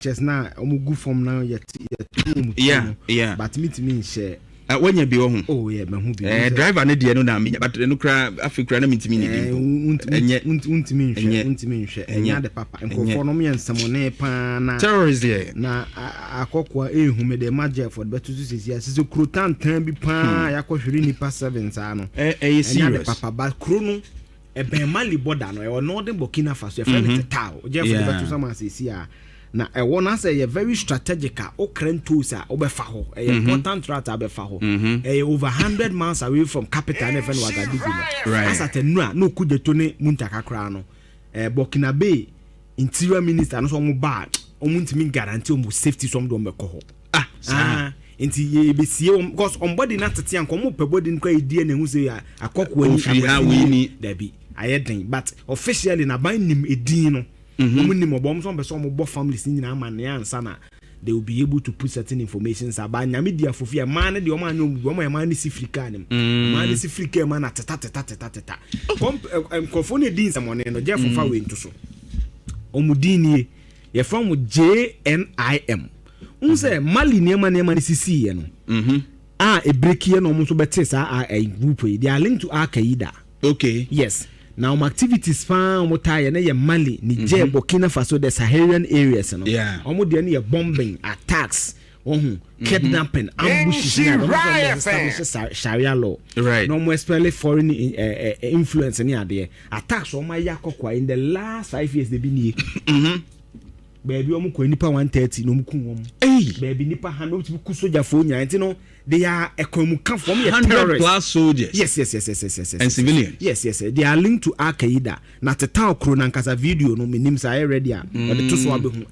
just now omugu from now yet yeah but me share when you be home oh yeah me be driver na dia no na me but no kra afikra na mitimi ni untimi nhwe enya de papa enkofo no me nsamone pa na terrorist there na akokwa ehume de maje for betu sisi asise krotan tan bi pa yakohwere nipa 7 sa no enya de papa ba kro no ebe mali border no e northern Burkina Faso e friend tao je for betu sama sisi a na e wona say ye very strategic o krentos a obefa ho e important route abefa ho e over 100 miles away from capital even Ouagadougou right as at no kujeto ne muntaka kra no Burkina Bay interior minister no so mo ba omuntimi guarantee omo safety so do mbeko ho enti ye besie because on body na tete anko mo pe body nko edie na hu say akokwa ni dabi ayeden but officially na ban nim edin no nim obom so be so mo bo families ni na man ya ansa na they will be able to put certain information about nyame dia fofia man de o man o man ni sifrika nim man ni sifrika man na teta konfo ne din samone no je fofa we nto so omudini ye from JNIM unse mali niema ni sisi ye no e break ye no mo so bete sa a group they are linked to Al-Qaeda. Okay, yes. Now my activities fan motaye na ye Mali, Niger, Burkina Faso, the Saharian areas no. Yeah. Omo de na ye bombing, attacks, kidnapping, ambushes, Sharia law. Right. No more especially foreign influence any ade. Attacks on my yakokwa in the last 5 years they been here. Baby omo ko nipa 130 no mku wom. Baby nipa 100 ku soldier for nya enti no they are ekomuka from 100 plus soldiers. Yes. And civilians. Yes. They are linked to Al-Qaeda. Na teta okro na nkasa video no menim say ready a the to so abehu.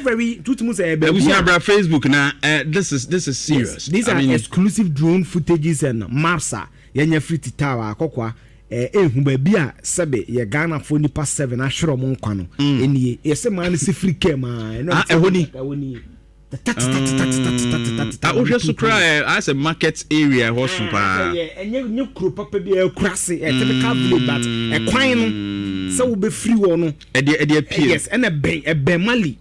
Very tutumu say ebe. We see about Facebook na this is serious. Yes. These are exclusive drone footages and maps yenya free titawa akokwa ehu ba bia sebe ye Ghana for nipa 7 ahwero mo nkwa no enie yese man si free cam ehoni o so cry as a market area hospital enye kro papa bi ekurase typical village but ekwan no se wo be free wo no e appeal. Yes and e Mali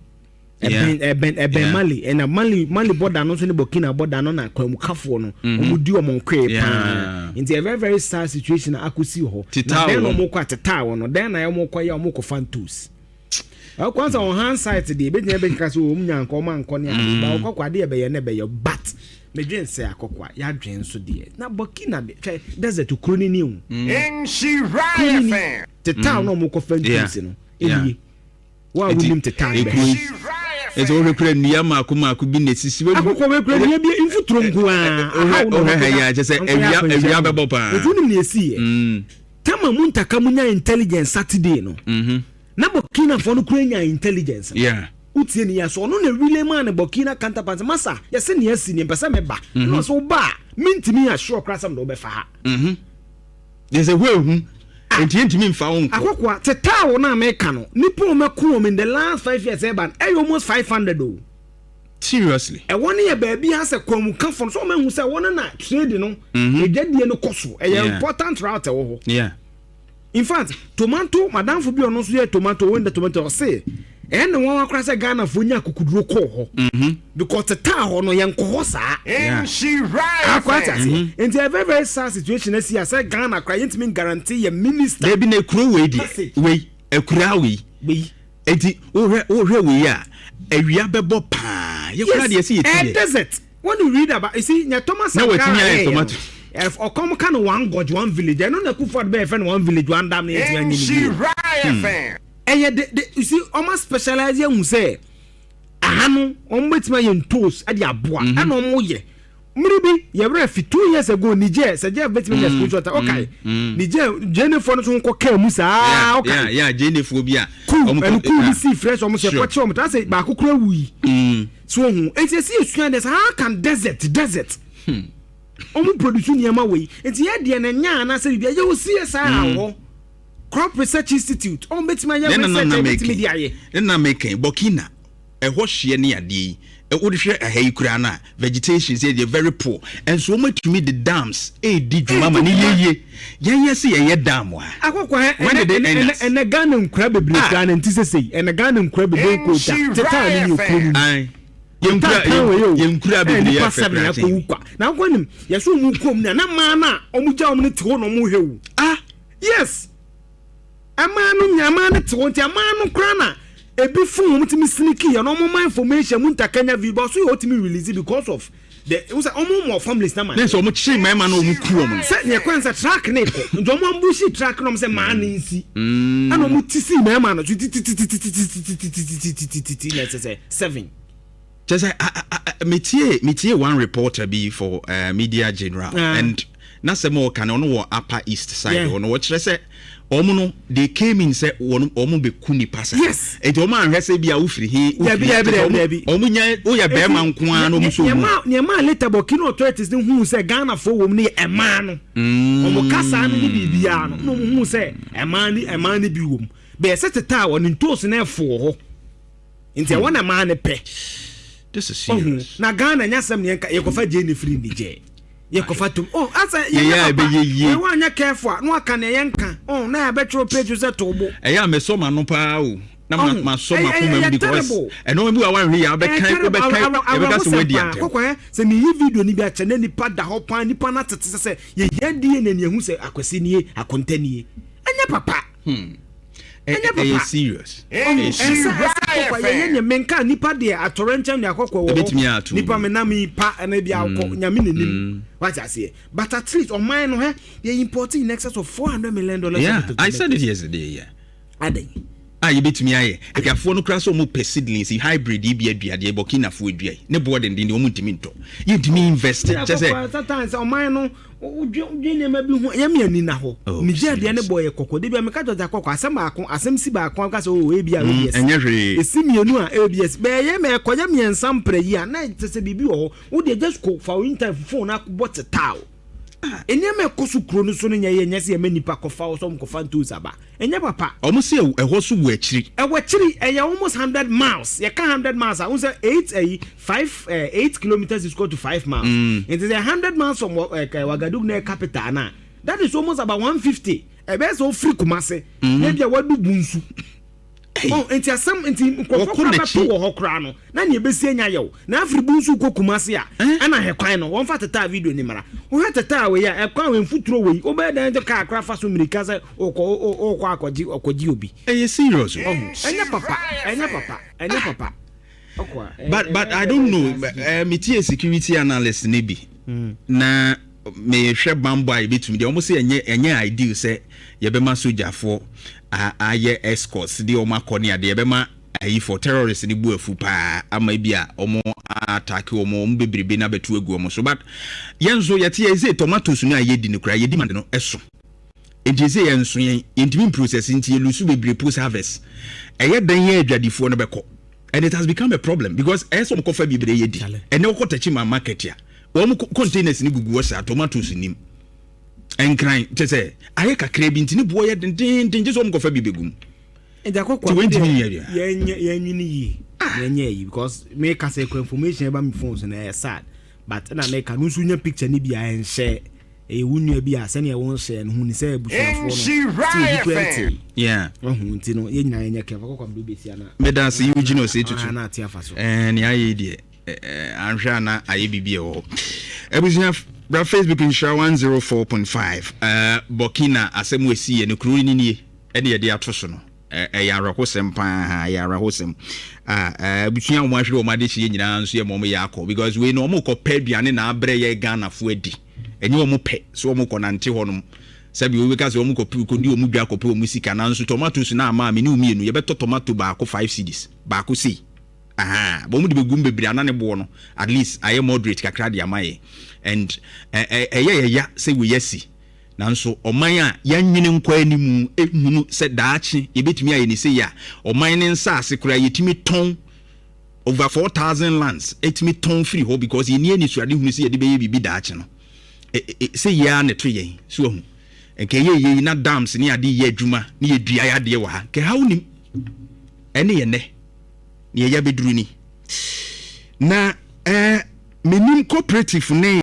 Mali and a Mali border no so ne Burkina border no na kwamukafo no omudi omonkwe pa in a very sad situation akusi ho na den no mo kwa teta wo no den na ye mo kwa ye mo ko fantos kwanza on hand site de be nya be kase o munya nko ma nko ne ba okokwa de be ye ne be ye but medwen se akokwa ya dwen so de na Burkina de desert kroni ni hu Nhyira fan teta no mo ko fantos no elie wa wunim teta be it's all recruit Nhyira maku bi na sisi we akokwa we kura bi infutro nko ya je say ewia bebo pa etunim na esi tama muntaka munya intelligence Saturday no na Burkina for no kura intelligence utie ni ya so no na really man Burkina counterpart masa yese ne asi ni mpesa meba no so ba mintimi assure krasam do be fa ha there's a way enti mfa won akokwa teta wo na America no nipo meko in the last 5 years ban almost 500 o seriously e won ye ba bi ase kwamuka fo so mahu se won na trade no ejadie no koso e important route wo ho in fact tomato madam fo bi ono so ye tomato when the tomato say and the one across Ghana for nya kukuduro ko ho because teta ho no yen ko ho sa Nhyira and a very sad situation as here say Ghana cry ntimi guarantee your minister they be na kuro we ekura we enti o hwe we a awia bebo pa ye kura de see it desert when you read about you see nya Thomas na wetimi tomato if or come can one god one village I know na Kuford be friend one village one dam na Nhyira fan you see almost specialize you say ahanu ombetima ye ntos ade aboa ana omo ye mribi ye refi 2 years ago Niger say je betima ye spiritual okay Niger JNIM for no so nko ka mu sa okay JNIM for bi a omo cool see fresh omo se kwache omo ta say ba kokura wi so hu enti see esuan des how can desert omo produce niam we enti ye de na nya na say bia ye wo see sa ho Crop Research Institute on betima ya research betima dia ye na making Burkina ehwo hye ne ade would share a hay crana, vegetation say they're very poor, and so much to me the dams, did you mamma yes, a dam. When did they end? And a gun and crab a break and say, and a gun and crab a break. Now, when you so move come, Namana, Omuja, Tono, yes, a man, 20 a man, crana. A before to me sneaky and all my information Munta Kenya V boss we ought to me release it because of the it was almost more families now. There's so much shame, my man. Set near Quanza track nickel. Don't want bushy track on say man easy. I don't want to see my man. Let's say 7. Just métier one reporter be for Media General and na more can on upper east side on what say omo they came in say omo be kuni pasa yes et omo anhwese bia ufiri he omo nya oya be man ko an omo so ma later Burkina authorities dey hu say Ghana for wo ne e man no omo kasa no ni bibia no hu say e man ni bi wo be set ta won ntos na efo ho nti e wona man ne pe this is serious na Ghana nya sam ne ye kofa JNIM free ni je ye kofatum asa ye wa nya careful no aka na ye nka na ya betro page ze tobo me so ma no pa o na ma so ma kuma because no bi wa hwe ya be kan so wedi ante kokwa se ni yi video ni bi a chene ni pa da ho pan ni pa na tete se ye die na ni ehu se akwase ni akonta ni anya papa Are serious? Yenye menka nipa de atorencham ne akokwa wo nipa menami pa na bia akọ nyame nenim what I say but at least on mine no they importing in excess of $400 million. Yeah, I said it yesterday. You bet me aye if you phone crash o mo seedlings hybrid e bia aduade Burkina fo adua ne board ndin o mo ntimi nto ye ntimi invest just say sometimes on mine no JNIM bi ho ye me ani na ho Nigeria de ne boy kokko de bia me ka joja kokko asem si ba akon ka so o e bia yes enye hwe esimienu a ABS be ye me konya me ensam pra yi a na tese bibi ho wo de just ko fa winter phone na bot taw enye me kosu kro no so no nya ye nya se me nipa kofa o so mkofa ntus aba enye papa omo se eho so wo akiri almost 100 miles ye ka 100 miles I say 8 kilometers is equal to 5 miles it is 100 miles from Ouagadougou na capital na that is almost about 150 e be so free Kumase na bia wadu bunsu enti asam enti nkofo to wo hokra no na ne besie nya yew na afribu nsu kokumase a ana hekwan no won fa tata video ni mara wo tata we ya ekwan we mfuturo we obe dan to ka akra Faso America say okọ akoji obi serious enya papa but I don't know metie security analyst ne bi na me hwe bambo ai betumi de omo say enye ideal say ye be ma sojafo aye escorts de omo akoni ade ye be ma ayi for terrorists ni bu afu pa ama bia omo attack omo bebrebe na betu egu omo so but yenzo yete ye say tomatoes no aye di ne kura ye di man no eso enti say yenso yen intimi process nti ye lusu bebre post harvest eye dan ye adwadifo no beko and it has become a problem because eso mo kofa bebre ye di ene okotachi ma market ya omo containers ni gugu wasa tomatoes nim enkran tese aye kakra bi ntini bo ye den je so mo kofa bibegum enda kokwa yenye yi because me ka say information about my phones na sad but na me ka no so nya picture ni bia en share wunu bia se na won share no hu ni say busuafo no yeah nti no ye nyina yenye kefa kokwa do besia na me da se you gino say tutu na atia Faso ni aye die anhwa na aye bibie wo ebusia bra Facebook insha 104.5 Burkina asem wesi ye no kru ni nie e de ato so no yara hosem pa yara hosem butua wo ahwe o ma de hye nyina nso ye mo ya akọ because we no mo ko pa aduane na abre ye Ghana fo adi enye wo mo pe so mo ko nante honom sabi we ka so mo ko di o mu dwa ko pe o mu sika na nso tomatoes na ama me ni umienu ye beto tomato ba ko 5 cedis ba ko si bo mu de begum bebri anane bo no at least aye moderate kakra de amaye and ya say we yesi nanso oman a yanwene nkwa animu ehunu se daachi ebetimi aye ni se ya oman ne nsa ase kura yetimi ton over 4,000 lands etimi ton free ho because ye ni suade hunu se ye de beye bibi daachi no se ya ne to ye so hu enke ye na dams ni ade ye adwuma ni ye dua ya de wa ha ke ha unim ene ye ne ni ye ya beduru ni na menim cooperative ne